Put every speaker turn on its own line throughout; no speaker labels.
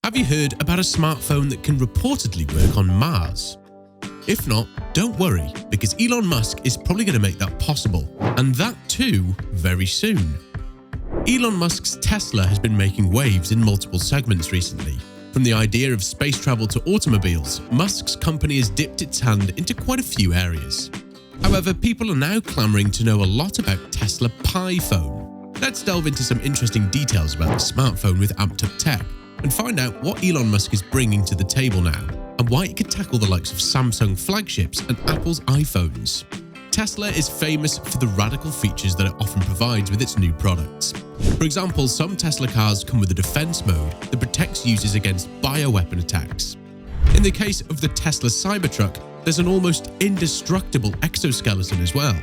Have you heard about a smartphone that can reportedly work on Mars? If not, don't worry, because Elon Musk is probably going to make that possible, and that too very soon. Elon Musk's Tesla has been making waves in multiple segments recently. From the idea of space travel to automobiles, Musk's company has dipped its hand into quite a few areas. However, people are now clamoring to know a lot about Tesla Pi phone. Let's delve into some interesting details about the smartphone with Ampdup and find out what Elon Musk is bringing to the table now and why it could tackle the likes of Samsung flagships and Apple's iPhones. Tesla is famous for the radical features that it often provides with its new products. For example, some Tesla cars come with a defense mode that protects users against bioweapon attacks. In the case of the Tesla Cybertruck, there's an almost indestructible exoskeleton as well.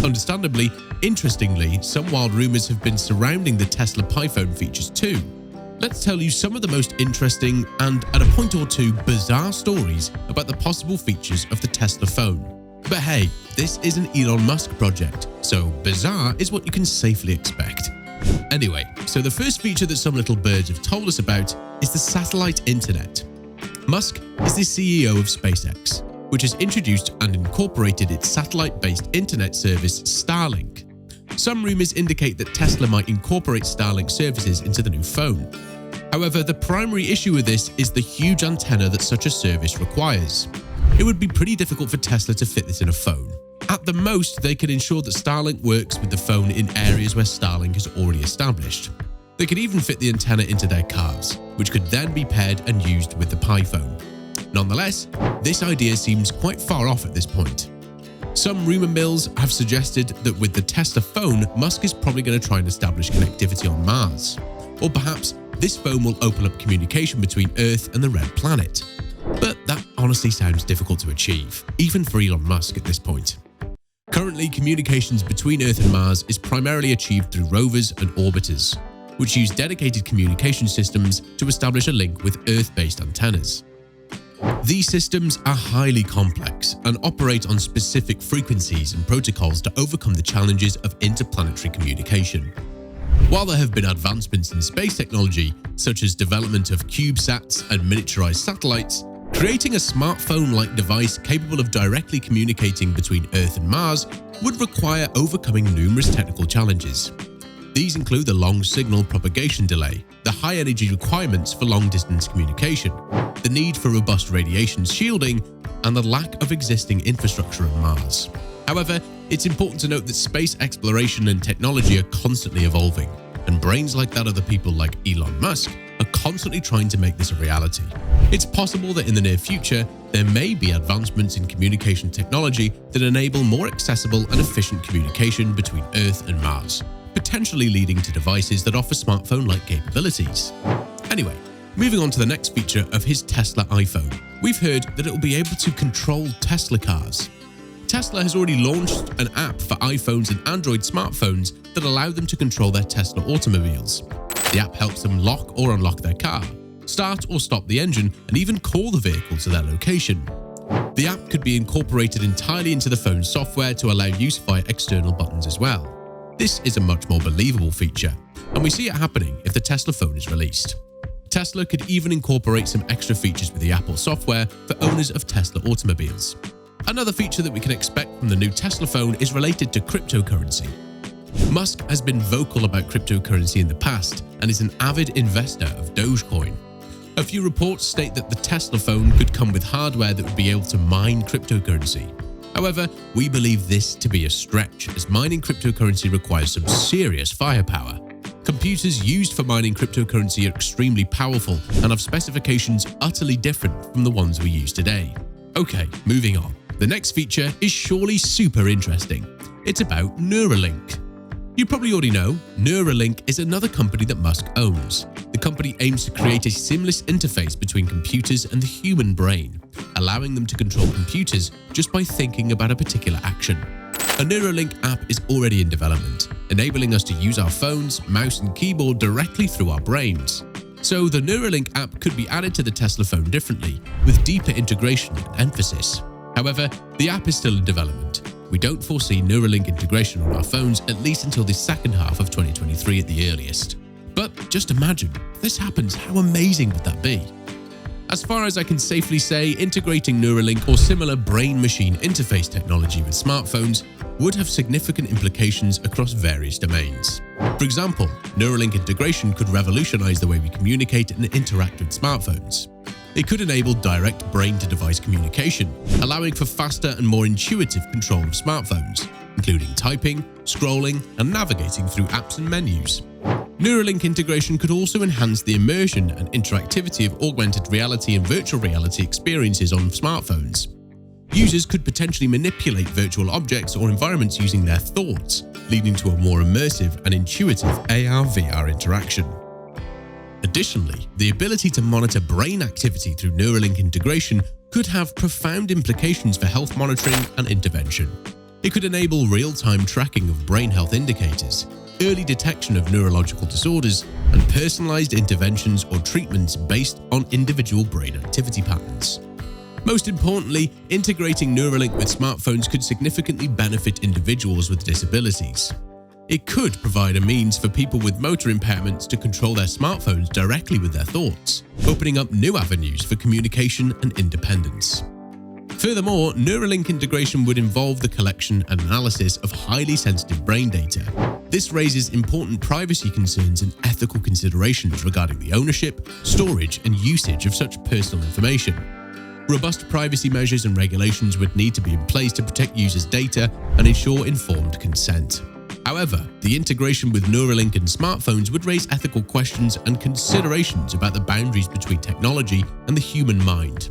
Understandably, interestingly, some wild rumors have been surrounding the Tesla Pi phone features too. Let's tell you some of the most interesting and, at a point or two, bizarre stories about the possible features of the Tesla phone. But hey, this is an Elon Musk project, so bizarre is what you can safely expect. Anyway, so the first feature that some little birds have told us about is the satellite internet. Musk is the CEO of SpaceX, which has introduced and incorporated its satellite-based internet service Starlink. Some rumors indicate that Tesla might incorporate Starlink services into the new phone. However, the primary issue with this is the huge antenna that such a service requires. It would be pretty difficult for Tesla to fit this in a phone. At the most, they can ensure that Starlink works with the phone in areas where Starlink is already established. They could even fit the antenna into their cars, which could then be paired and used with the Pi phone. Nonetheless, this idea seems quite far off at this point. Some rumor mills have suggested that with the Tesla phone, Musk is probably going to try and establish connectivity on Mars. Or perhaps this phone will open up communication between Earth and the Red Planet. But that honestly sounds difficult to achieve, even for Elon Musk at this point. Currently, communications between Earth and Mars is primarily achieved through rovers and orbiters, which use dedicated communication systems to establish a link with Earth-based antennas. These systems are highly complex and operate on specific frequencies and protocols to overcome the challenges of interplanetary communication. While there have been advancements in space technology, such as development of CubeSats and miniaturized satellites, creating a smartphone-like device capable of directly communicating between Earth and Mars would require overcoming numerous technical challenges. These include the long signal propagation delay, the high energy requirements for long-distance communication, the need for robust radiation shielding, and the lack of existing infrastructure on Mars. However, it's important to note that space exploration and technology are constantly evolving, and brains like that of the people like Elon Musk are constantly trying to make this a reality. It's possible that in the near future, there may be advancements in communication technology that enable more accessible and efficient communication between Earth and Mars, potentially leading to devices that offer smartphone-like capabilities. Anyway, moving on to the next feature of his Tesla iPhone. We've heard that it will be able to control Tesla cars. Tesla has already launched an app for iPhones and Android smartphones that allow them to control their Tesla automobiles. The app helps them lock or unlock their car, start or stop the engine, and even call the vehicle to their location. The app could be incorporated entirely into the phone's software to allow use via external buttons as well. This is a much more believable feature, and we see it happening if the Tesla phone is released. Tesla could even incorporate some extra features with the Apple software for owners of Tesla automobiles. Another feature that we can expect from the new Tesla phone is related to cryptocurrency. Musk has been vocal about cryptocurrency in the past and is an avid investor of Dogecoin. A few reports state that the Tesla phone could come with hardware that would be able to mine cryptocurrency. However, we believe this to be a stretch, as mining cryptocurrency requires some serious firepower. Computers used for mining cryptocurrency are extremely powerful and have specifications utterly different from the ones we use today. Okay, moving on. The next feature is surely super interesting. It's about Neuralink. You probably already know, Neuralink is another company that Musk owns. The company aims to create a seamless interface between computers and the human brain, allowing them to control computers just by thinking about a particular action. A Neuralink app is already in development, enabling us to use our phones, mouse and keyboard directly through our brains. So the Neuralink app could be added to the Tesla phone differently, with deeper integration and emphasis. However, the app is still in development. We don't foresee Neuralink integration on our phones at least until the second half of 2023 at the earliest. But just imagine, if this happens, how amazing would that be? As far as I can safely say, integrating Neuralink or similar brain-machine interface technology with smartphones would have significant implications across various domains. For example, Neuralink integration could revolutionize the way we communicate and interact with smartphones. It could enable direct brain-to-device communication, allowing for faster and more intuitive control of smartphones, including typing, scrolling, and navigating through apps and menus. Neuralink integration could also enhance the immersion and interactivity of augmented reality and virtual reality experiences on smartphones. Users could potentially manipulate virtual objects or environments using their thoughts, leading to a more immersive and intuitive AR/VR interaction. Additionally, the ability to monitor brain activity through Neuralink integration could have profound implications for health monitoring and intervention. It could enable real-time tracking of brain health indicators, early detection of neurological disorders, and personalized interventions or treatments based on individual brain activity patterns. Most importantly, integrating Neuralink with smartphones could significantly benefit individuals with disabilities. It could provide a means for people with motor impairments to control their smartphones directly with their thoughts, opening up new avenues for communication and independence. Furthermore, Neuralink integration would involve the collection and analysis of highly sensitive brain data. This raises important privacy concerns and ethical considerations regarding the ownership, storage, and usage of such personal information. Robust privacy measures and regulations would need to be in place to protect users' data and ensure informed consent. However, the integration with Neuralink and smartphones would raise ethical questions and considerations about the boundaries between technology and the human mind.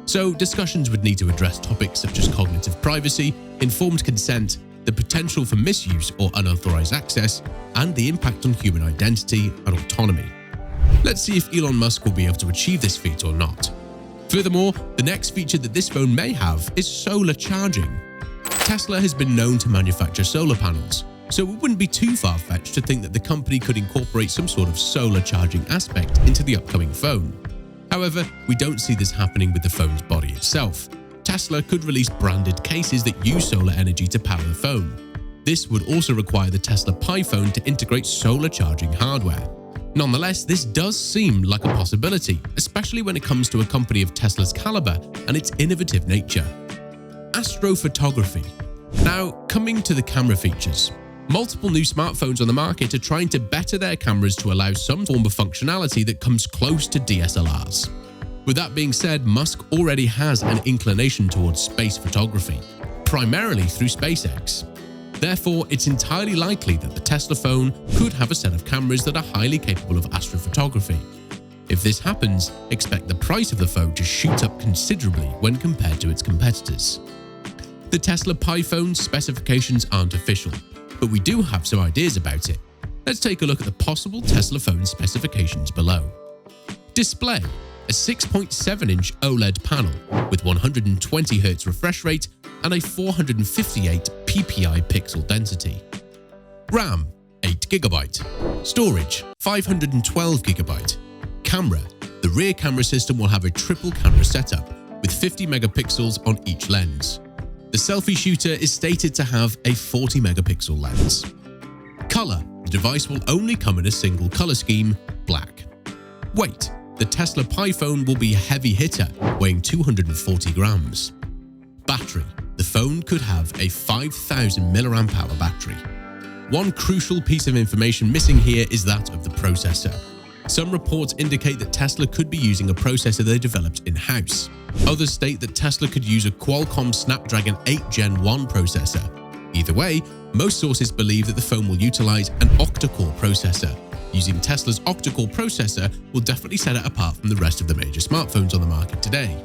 So, discussions would need to address topics such as cognitive privacy, informed consent, the potential for misuse or unauthorized access, and the impact on human identity and autonomy. Let's see if Elon Musk will be able to achieve this feat or not. Furthermore, the next feature that this phone may have is solar charging. Tesla has been known to manufacture solar panels, so it wouldn't be too far-fetched to think that the company could incorporate some sort of solar charging aspect into the upcoming phone. However, we don't see this happening with the phone's body itself. Tesla could release branded cases that use solar energy to power the phone. This would also require the Tesla Pi phone to integrate solar charging hardware. Nonetheless, this does seem like a possibility, especially when it comes to a company of Tesla's caliber and its innovative nature. Astrophotography. Now, coming to the camera features. Multiple new smartphones on the market are trying to better their cameras to allow some form of functionality that comes close to DSLRs. With that being said, Musk already has an inclination towards space photography, primarily through SpaceX. Therefore, it's entirely likely that the Tesla phone could have a set of cameras that are highly capable of astrophotography. If this happens, expect the price of the phone to shoot up considerably when compared to its competitors. The Tesla Pi phone's specifications aren't official, but we do have some ideas about it. Let's take a look at the possible Tesla phone specifications below. Display: a 6.7-inch OLED panel with 120Hz refresh rate and a 458 ppi pixel density. RAM: 8GB. Storage: 512GB. Camera: the rear camera system will have a triple camera setup with 50 megapixels on each lens. The selfie shooter is stated to have a 40 megapixel lens. Color: the device will only come in a single color scheme, black. Weight: the Tesla Pi phone will be a heavy hitter, weighing 240 grams. Battery: the phone could have a 5,000 mAh battery. One crucial piece of information missing here is that of the processor. Some reports indicate that Tesla could be using a processor they developed in-house. Others state that Tesla could use a Qualcomm Snapdragon 8 Gen 1 processor. Either way, most sources believe that the phone will utilize an octa-core processor. Using Tesla's octa-core processor will definitely set it apart from the rest of the major smartphones on the market today.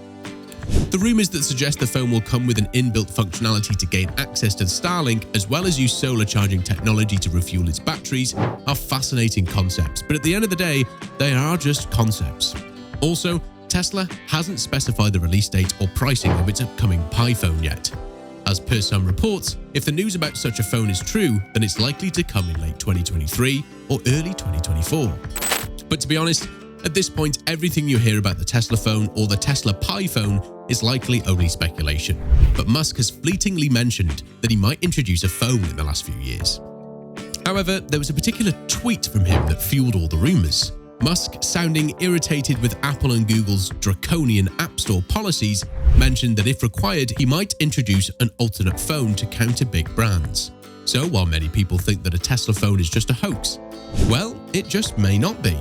The rumors that suggest the phone will come with an inbuilt functionality to gain access to Starlink, as well as use solar charging technology to refuel its batteries, are fascinating concepts, but at the end of the day, they are just concepts. Also, Tesla hasn't specified the release date or pricing of its upcoming Pi phone yet. As per some reports, if the news about such a phone is true, then it's likely to come in late 2023 or early 2024. But to be honest, at this point, everything you hear about the Tesla phone or the Tesla Pi phone is likely only speculation. But Musk has fleetingly mentioned that he might introduce a phone in the last few years. However, there was a particular tweet from him that fueled all the rumors. Musk, sounding irritated with Apple and Google's draconian App Store policies, mentioned that if required, he might introduce an alternate phone to counter big brands. So while many people think that a Tesla phone is just a hoax, well, it just may not be.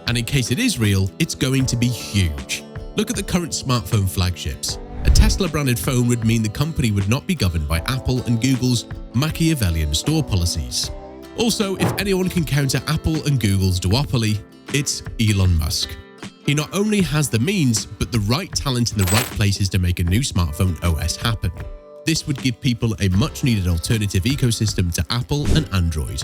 And in case it is real, it's going to be huge. Look at the current smartphone flagships. A Tesla-branded phone would mean the company would not be governed by Apple and Google's Machiavellian store policies. Also, if anyone can counter Apple and Google's duopoly, it's Elon Musk. He not only has the means, but the right talent in the right places to make a new smartphone OS happen. This would give people a much-needed alternative ecosystem to Apple and Android.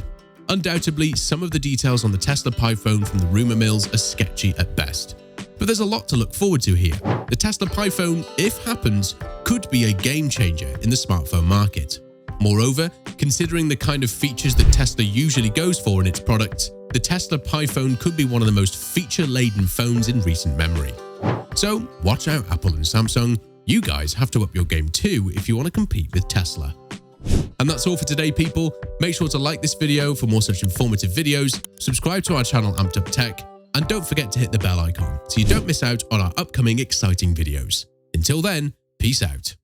Undoubtedly, some of the details on the Tesla Pi phone from the rumor mills are sketchy at best. But there's a lot to look forward to here. The Tesla Pi phone, if happens, could be a game changer in the smartphone market. Moreover, considering the kind of features that Tesla usually goes for in its products, the Tesla Pi phone could be one of the most feature-laden phones in recent memory. So watch out, Apple and Samsung. You guys have to up your game too if you want to compete with Tesla. And that's all for today, people. Make sure to like this video for more such informative videos, subscribe to our channel ampduptech, and don't forget to hit the bell icon so you don't miss out on our upcoming exciting videos. Until then, peace out.